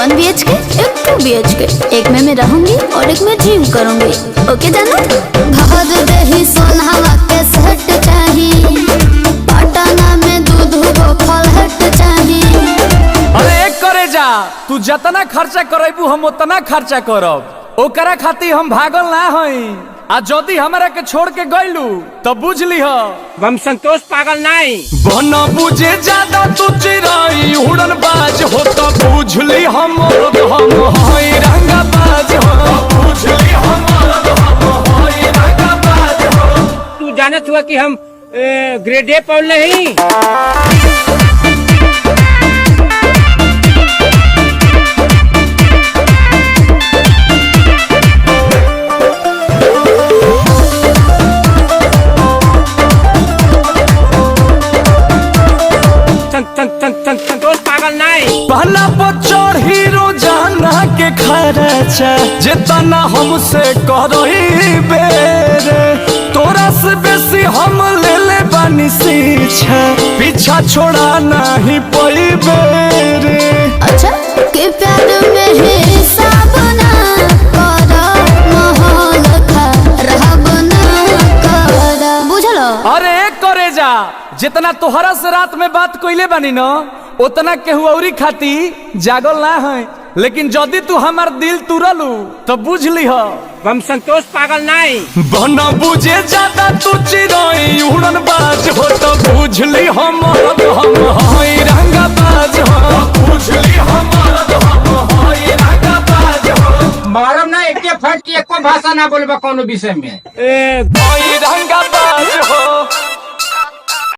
1 BHK, एक 2 BHK। एक में मैं रहूंगी और एक में जिम करूंगी। ओके जानो? भर दही सोनावा के सेट चाहिए, पटना में दूध वो फलहट चाहिए। अरे एक करे जा, तू जतना खर्चा करेबू हम उतना खर्चा करब। ओकरा खाती हम भागल ना हई। आ जदी हमरा के छोड़ के गइलू तो बुझ लीह हम संतोष पागल नहीं। बना बुझे ज्यादा तू चिराई उड़न बाज हो तो बुझ ली हम हई रंगा बाज हो। बुझ ली हम हई रंगा बाज हो। तू जानत हुआ कि हम ग्रेड ए पढ़ नहीं। संतोष पागल नहीं। पहला बच्चर हीरो जाना के खर्चा जितना हमसे करही बेरे, तोरा से बेसी हम ले ले बानी सीछा, पीछा छोड़ा नहीं पई बेरे। अच्छा के प्यार में हिसाब ना करा, माहौल खराब ना करा, बुझलो? अरे एक करे जा, जितना तोहरा से रात में बात कइले बानी न उतना केहू औरी खाती जागल ना है। लेकिन जदी तू हमार दिल तुरलू तो बुझ लीह हम संतोष पागल नहीं। बना बुझे ज्यादा तू चिराई उड़न बाज हो तो बुझ ली हम हई रंगा बाज हो। बुझ ली हम हई रंगा बाज हो। मारम ना एक फट की एको भाषा ना बोलबा कोनो विषय में। हई रंगा बाज हो।